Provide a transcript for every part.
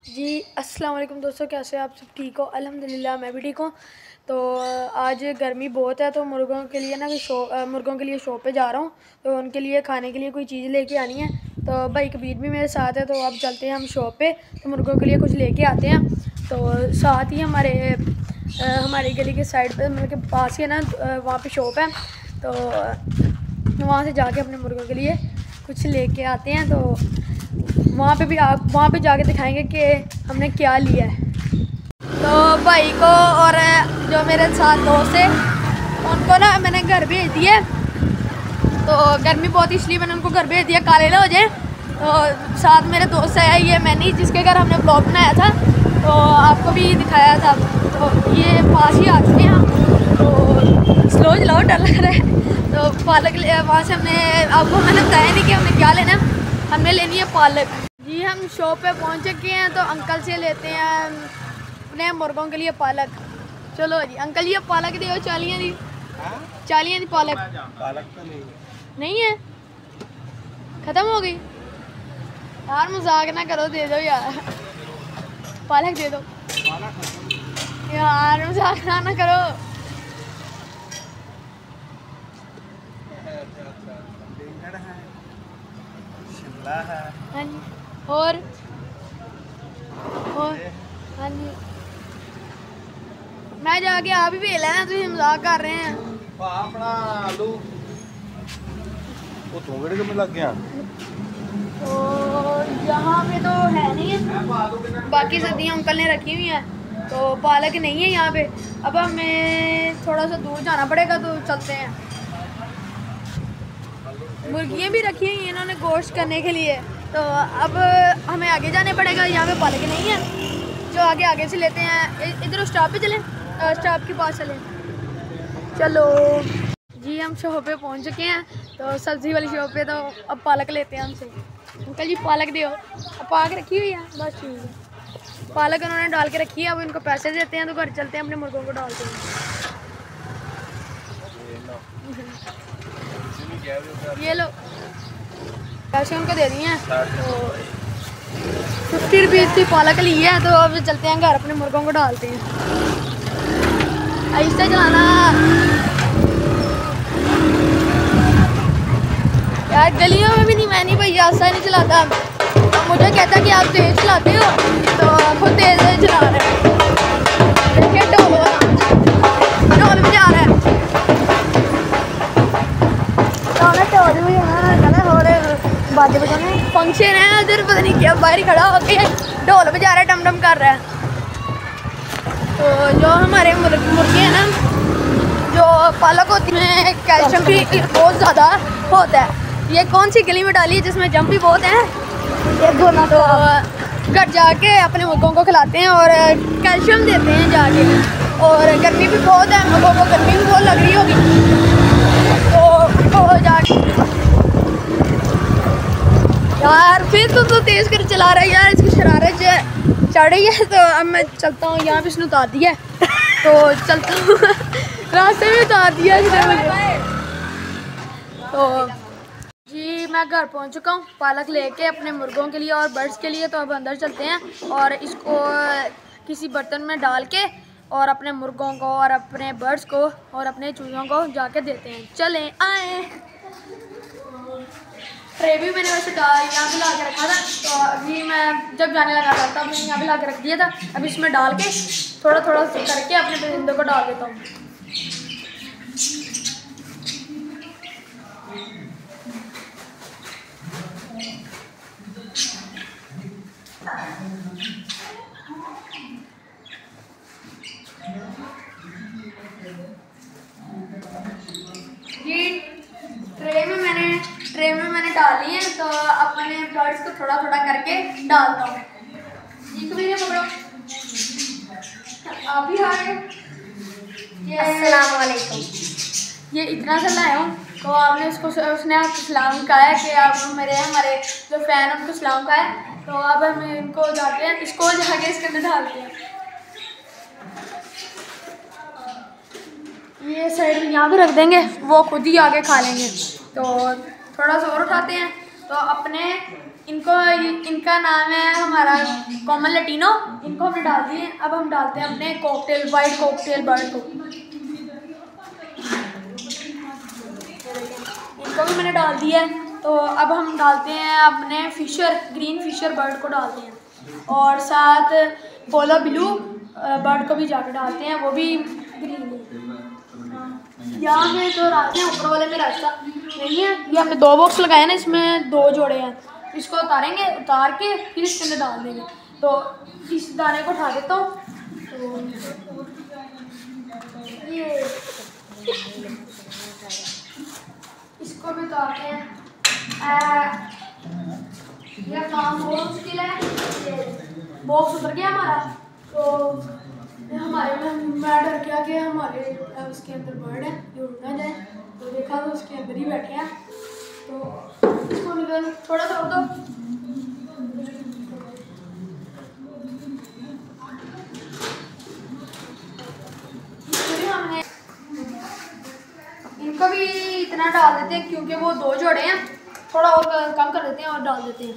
जी अस्सलाम वालेकुम दोस्तों, कैसे आप सब? ठीक हो? अल्हम्दुलिल्लाह मैं भी ठीक हूँ। तो आज गर्मी बहुत है तो मुर्गों के लिए ना मुर्गों के लिए शॉप पे जा रहा हूँ। तो उनके लिए खाने के लिए कोई चीज़ लेके आनी है। तो भाई कबीर भी मेरे साथ है, तो अब चलते हैं हम शॉप पे, तो मुर्गों के लिए कुछ लेके आते हैं। तो साथ ही हमारी गली के साइड पे मतलब के पास ही है ना, वहाँ पे शॉप है। तो वहाँ से जाके अपने मुर्गों के लिए कुछ लेके आते हैं। तो वहाँ पे जाके दिखाएंगे कि हमने क्या लिया है। तो भाई को और जो मेरे साथ दोस्त है उनको ना मैंने घर भेज दिया। तो गर्मी बहुत इसलिए मैंने उनको घर भेज दिया, काले ना हो जाए। तो साथ मेरे दोस्त है, ये मैंने जिसके घर हमने ब्लॉग बनाया था, तो आपको भी दिखाया था। तो ये पास ही आते हैं हम, तो स्लो चलाओ, डर लग रहा है। तो पालक वहाँ से आपको मैंने बताया नहीं कि हमने क्या लेना, हमने लेनी है पालक। जी हम शॉप पे पहुँच चुके हैं, तो अंकल से लेते हैं अपने मुर्गों के लिए पालक। चलो जी अंकल, ये पालक दो, चालियाँ दी, चालियाँ दी पालक। पालक तो नहीं है, ख़त्म हो गई यार, मजाक ना करो, दे दो यार, पालक दे दो यार, मजाक ना करो। शिमला है। हाँ जी, और हाँ जी, मैं जाके आप ही भेज लेना, तुम मजाक कर रहे हैं। अपना आलू वो तू किहड़े लग गया। तो यहाँ पे तो है नहीं है, बाकी सब्जियाँ अंकल ने रखी हुई हैं, तो पालक नहीं है यहाँ पे। अब हमें थोड़ा सा दूर जाना पड़ेगा, तो चलते हैं। मुर्गियाँ भी रखी हुई हैं इन्होंने गोश्त करने के लिए, तो अब हमें आगे जाने पड़ेगा, यहाँ पे पालक नहीं है। जो आगे से लेते हैं, इधर स्टॉप पे चलें, स्टॉप के पास चलें। चलो जी हम शॉप पे पहुँच चुके हैं, तो सब्ज़ी वाली शॉप पे। तो अब पालक लेते हैं हमसे। अंकल जी पालक दो, अब पालक रखी हुई है, बस ठीक है। पालक उन्होंने डाल के रखी है, अब इनको पैसे देते हैं, तो घर चलते हैं, अपने मुर्गों को डालते हैं। ये लो पैसे उनको दे दिए हैं, तो 50 रुपीज़ की पालक ली है। तो अब चलते हैं घर, अपने मुर्गों को डालते हैं। ऐसे चलाना यार, गलियों में भी नहीं, मैं नहीं भैया ऐसा नहीं चलाता। मुझे कहता कि आप तेज़ चलाते हो, तो खुद तेज़ चला रहे हैं। देखिए ढोल बजा रहा है, ढोल भी बाजे बजाने फंक्शन है उधर, पता नहीं क्या बाहर खड़ा होके ढोल बजा रहा है, डम डम कर रहा है। तो जो हमारे मुर्गे हैं ना, जो पालक होती है, कैल्शियम भी बहुत ज़्यादा होता है। ये कौन सी गली में डाली है जिसमें जंप भी बहुत है, तो घर जाके अपने मुर्गों को खिलाते हैं और कैल्शियम देते हैं जाके। और गर्मी भी बहुत है, मुर्गों को गर्मी भी बहुत लग रही होगी, तो जाके यार फिर तो तेज़ कर चला रहा है यार, इसकी शरारत चढ़ रही है। तो अब मैं चलता हूँ, यहाँ पे इसने उतार दिया है, तो चलता हूँ रास्ते में उतार दिया इसने मुझे। तो जी मैं घर पहुँच चुका हूँ पालक लेके अपने मुर्गों के लिए और बर्ड्स के लिए। तो अब अंदर चलते हैं और इसको किसी बर्तन में डाल के और अपने मुर्गों को और अपने बर्ड्स को और अपने चूज़ों को जाके देते हैं। चलें आए। ट्रे भी मैंने वैसे यहाँ पे ला के रखा था, तो अभी मैं जब जाने लगा था तब मैंने यहाँ पे ला के रख दिया था। अब इसमें डाल के थोड़ा थोड़ा करके अपने परिंदों को डाल देता हूँ। जी ट्रे में मैंने डाली है, तो अपने बर्ड्स को थोड़ा थोड़ा करके डालता हूँ। जी कभी पकड़ो, आप भी आए। अस्सलाम वालेकुम। ये इतना सा लाया हूँ, तो आपने उसने आपको सलाम कहा है कि आप हमारे जो फ़ैन है उनको सलाम कहा है। तो अब हम इनको जाते हैं, इसको जाके इसके अंदर डालते हैं। ये साइड में यहाँ पे रख देंगे, वो खुद ही आगे खा लेंगे। तो थोड़ा सा और उठाते हैं, तो अपने इनका नाम है हमारा कॉमन लटीनो। इनको हमने डाल दिए। अब हम डालते हैं अपने कॉकटेल वाइट कॉकटेल बर्ड को। इनको भी मैंने डाल दिया है। तो अब हम डालते हैं अपने ग्रीन फिशर बर्ड को डालते हैं और साथ पोलो ब्लू बर्ड को भी जाकर डालते हैं, वो भी ग्रीन है। यहाँ में जो रास्ते हैं ऊपर वाले में रास्ता नहीं है, ये हमने 2 बॉक्स लगाए ना, इसमें 2 जोड़े हैं। इसको उतारेंगे, उतार के फिर इसके अंदर डाल देंगे। तो इस दाने को उठा देता हूँ। तो ये इसको भी उतारते हैं। ये काम बहुत मुश्किल है। बॉक्स उतर गया हमारा। तो हमारे में मैं डर गया कि हमारे उसके अंदर बर्ड है, ये उड़ ना जाए। तो देखा तो उसके अंदर ही बैठे हैं। तो इसको निकल थोड़ा सा उड़ दो। हमने इनको भी इतना डाल देते हैं क्योंकि वो 2 जोड़े हैं, थोड़ा और कम कर देते हैं और डाल देते हैं।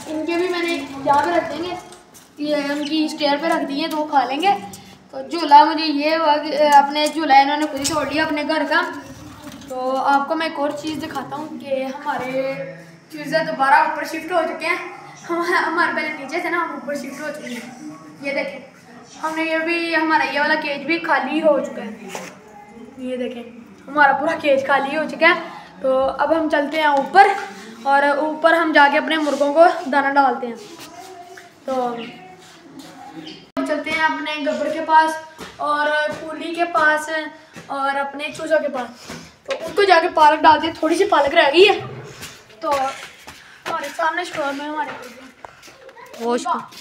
इनके भी मैंने यहाँ पे रख देंगे, ये उनकी स्टेयर पे रख दिए तो वो खा लेंगे। तो झूला मुझे ये हुआ कि अपने झूला इन्होंने खुद ही तोड़ लिया अपने घर का। तो आपको मैं एक और चीज़ दिखाता हूँ कि हमारे चूज़े दोबारा ऊपर शिफ्ट हो चुके हैं। हमारे पहले नीचे थे ना, हम ऊपर शिफ्ट हो चुके हैं। ये देखें, हमने ये भी हमारा ये वाला केज भी खाली हो चुका है। ये देखें हमारा पूरा केज खाली हो चुका है। तो अब हम चलते हैं ऊपर और ऊपर हम जाके अपने मुर्गों को दाना डालते हैं। तो हम चलते हैं अपने गब्बर के पास और कूली के पास और अपने चूज़ों के पास। तो उनको जाके पालक डालते हैं। थोड़ी सी पालक रह गई है। तो हमारे सामने स्टोर में हमारे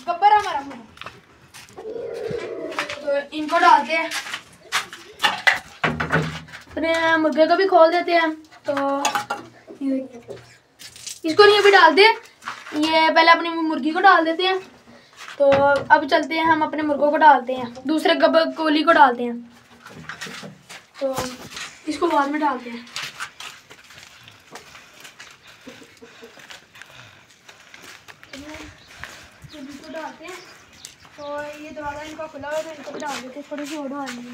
गब्बर हमारा मुर्गा, तो इनको डालते हैं। अपने मुर्गे को भी खोल देते हैं। तो इसको नहीं अभी डालते, ये पहले अपनी मुर्गी को डाल देते हैं। तो अब चलते हैं हम अपने मुर्गों को डालते हैं, दूसरे गब्बर कोली को डालते हैं। तो इसको बाद में डालते हैं। इसको डालते हैं। तो ये दरवाज़ा इनका खुला हुआ है, तो इनको भी डाल देते हैं। थोड़ी सी और डालनी है,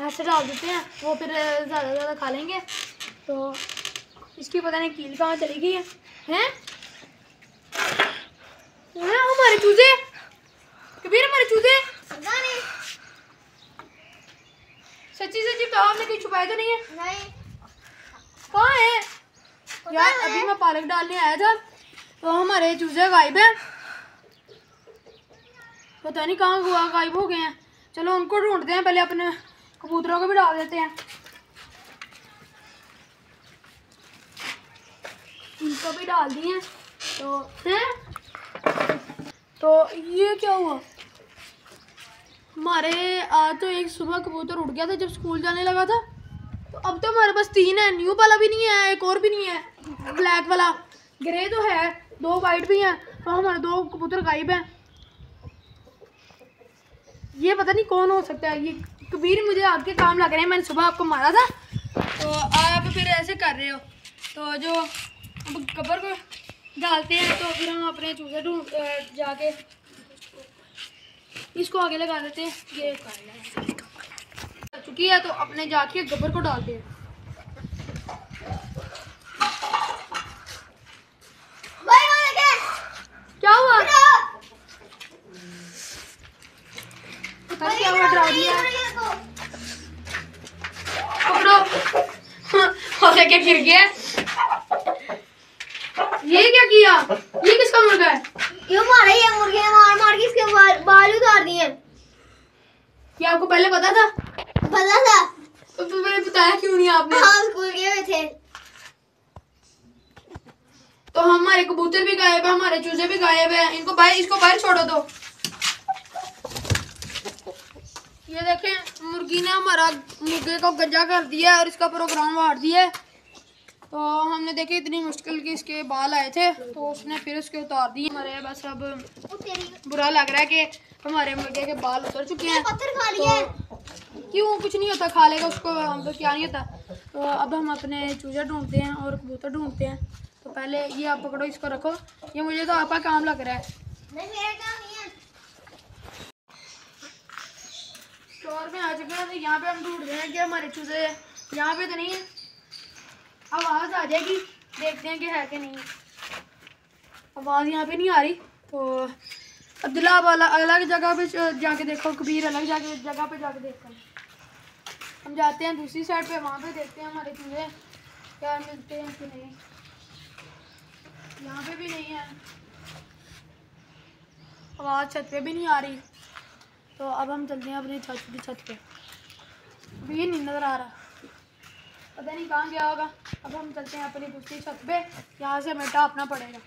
ऐसे डाल देते हैं, वो फिर ज़्यादा खा लेंगे। तो इसकी पता नहीं कील कहाँ चली गई है। हैं हमारे चूजे, कबीर हमारे चूजे सच्ची सच्ची बताओ, आपने कहीं छुपाए तो नहीं है? नहीं। कहाँ है यार? अभी मैं पालक डालने आया था तो हमारे चूजे गायब हैं, पता नहीं कहाँ हुआ, गायब हो गए हैं। चलो उनको ढूंढते हैं, पहले अपने कबूतरों को भी डाल देते हैं। इनको भी डाल दिए। तो हैं, तो ये क्या हुआ हमारे? आज तो एक सुबह कबूतर उड़ गया था जब स्कूल जाने लगा था। तो अब तो हमारे पास 3 है, न्यू वाला भी नहीं है, एक और भी नहीं है, ब्लैक वाला, ग्रे तो है, 2 वाइट भी हैं। तो हमारे 2 कबूतर गायब हैं। ये पता नहीं कौन हो सकता है। ये कबीर मुझे आपके काम लग रहे हैं, मैंने सुबह आपको मारा था तो आप फिर ऐसे कर रहे हो। तो जो अब गब्बर को डालते हैं तो फिर हम अपने चूजे ढूंढ जाके इसको आगे लगा देते हैं। ये चुकी है तो अपने जाके गब्बर को डालते हैं। क्या हुआ? क्या हुआ? डरा दिया। पकड़ो। हो क्या गिर गया? ये क्या किया? ये किसका मुर्गा है? ये हमारा ही है। मुर्गे ने मार मार के इसके बाल उतार दिए। ये आपको पहले पता था? पता था। तो फिर मैंने बताया क्यों नहीं आपने? हाँ, स्कूल गए हुए थे। तो हमारे कबूतर भी गायब है, हमारे चूजे भी गायब है। इसको बाहर छोड़ो दो। ये देखें, मुर्गी ने हमारा मुर्गे को गंजा कर दिया और इसका प्रोग्राम वाड़ दिया। तो हमने देखे इतनी मुश्किल के इसके बाल आए थे तो उसने फिर उसके उतार दिए हमारे। बस अब बुरा लग रहा है कि हमारे मुर्गे के बाल उतर चुके हैं। पत्थर खा लिया। क्यों, कुछ नहीं होता, खा लेगा उसको, हम तो क्या नहीं होता। तो अब हम अपने चूजे ढूंढते हैं और कबूतर ढूंढते हैं। तो पहले ये आप पकड़ो, इसको रखो, ये मुझे तो आपका काम लग रहा है। नहीं मेरा काम नहीं है। स्टोर में आ चुके हैं, तो यहाँ पे हम ढूंढ रहे हैं कि हमारे चूजे यहाँ पे तो नहीं है। आवाज़ आ जाएगी, देखते हैं कि है कि नहीं। आवाज़ यहाँ पे नहीं आ रही, तो अब्दुल्ला आप अलग जगह पे जाके देखो, कबीर अलग जगह पे जाके देखो। हम जाते हैं दूसरी साइड पे, वहाँ पे देखते हैं हमारे चूजे क्या मिलते हैं कि नहीं। यहाँ पे भी नहीं है, आवाज़ छत पे भी नहीं आ रही। तो अब हम चलते हैं अपनी छत पे। कबीर नहीं नज़र आ रहा, पता नहीं कहाँ गया होगा। अब हम चलते हैं अपनी दूसरी छत पे, यहाँ से हमें टापना पड़ेगा।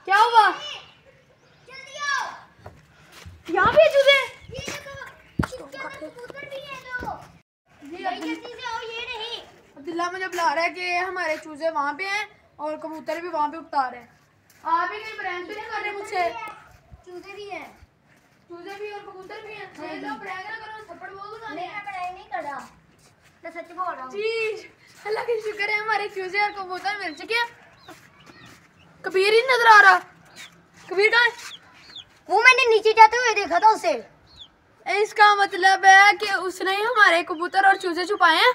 क्या हुआ? यहाँ पे चूजे अब्दुल्ला मुझे बुला रहा है कि हमारे चूजे वहाँ पे हैं और कबूतर भी वहाँ पे उतार रहे हैं। आप भी कहीं प्रैंक तो नहीं कर रहे मुझसे? चूजे भी हैं, चूजे भी और कबूतर भी हैं। नहीं तो प्रैंक ना करो, थप्पड़ बोल दूंगा। नहीं मैं पढ़ाई नहीं कर रहा, मैं सच बोल रहा हूँ। जी अल्लाह का शुक्र है, हमारे चूजे और कबूतर मिल चुके हैं। कबीर ही नजर आ रहा। कबीर कहाँ है? वो मैंने नीचे जाते हुए देखा था उसे। इसका मतलब है कि उसने ही हमारे कबूतर और चूजे छुपाए हैं,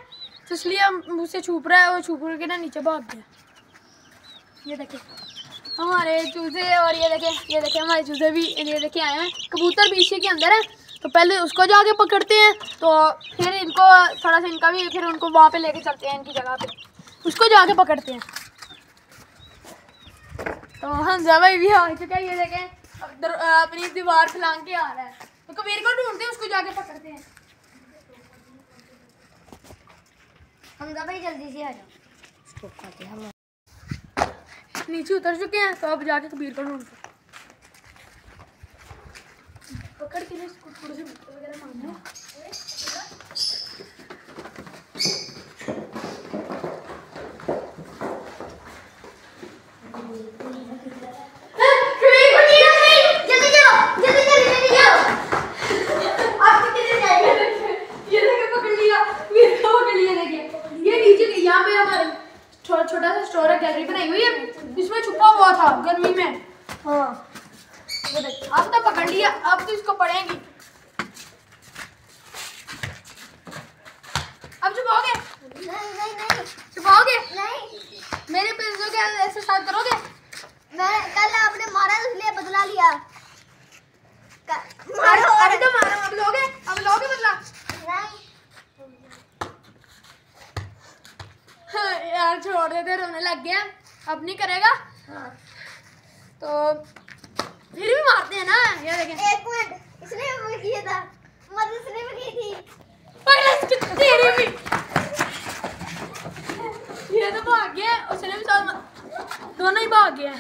तो इसलिए हम मुझसे छुप रहा है और छुप के ना नीचे भाग गया। ये देखिए हमारे चूजे, और ये देखें हमारे चूजे भी, ये देखिए आए हैं। कबूतर भी इसी के अंदर है, तो पहले उसको जाके पकड़ते हैं, तो फिर इनको थोड़ा सा इनका भी, फिर उनको वहाँ पे लेके चलते हैं इनकी जगह पे, उसको जाके पकड़ते हैं। तो हमजा भाई भी आ चुका है, ये देखें अपनी दीवार फैलांग के आ रहा है। तो कबीर को ढूंढते हैं, उसको जाके पकड़ते हैं। हमजा भाई जल्दी से आ जाओ, इसको खाते हैं हम। नीचे उतर चुके हैं, तो अब जाके कबीर को ढूंढते हैं। पकड़ के इसको थोड़े से मिट्टी वगैरह मारना है। छोटा सा स्टोर है, गैलरी बनाई हुई है, इसमें छुपा हुआ था गर्मी में। हाँ अब तो पकड़ लिया, अब तो इसको पड़ेंगी। अब छुपाओगे? नहीं छुपाओगे? नहीं, मेरे पैसों के ऐसे साथ करोगे? मैं कल आपने मारा इसलिए बदला लिया। अरे तो मारो, अब लोगे बदला? नहीं यार छोड़ देते, रोने लग गया, अब नहीं करेगा। हाँ। तो फिर भी मारते हैं ना। ये देखें, एक मिनट, इसने भी किया था, मदद इसने भी की थी। तेरी भी ये तो भाग गया, उसने भी साथ, दोनों ही भाग गए।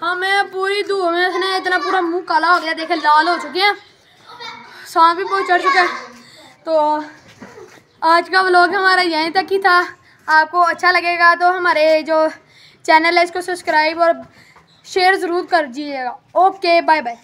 हमें पूरी धूप में इसने इतना पूरा मुंह काला हो गया, देखे लाल हो चुके हैं, सांप भी बहुत चढ़ चुका है। तो आज का व्लॉग हमारा यहीं तक ही था। आपको अच्छा लगेगा तो हमारे जो चैनल है इसको सब्सक्राइब और शेयर ज़रूर कर दीजिएगा। Okay bye bye.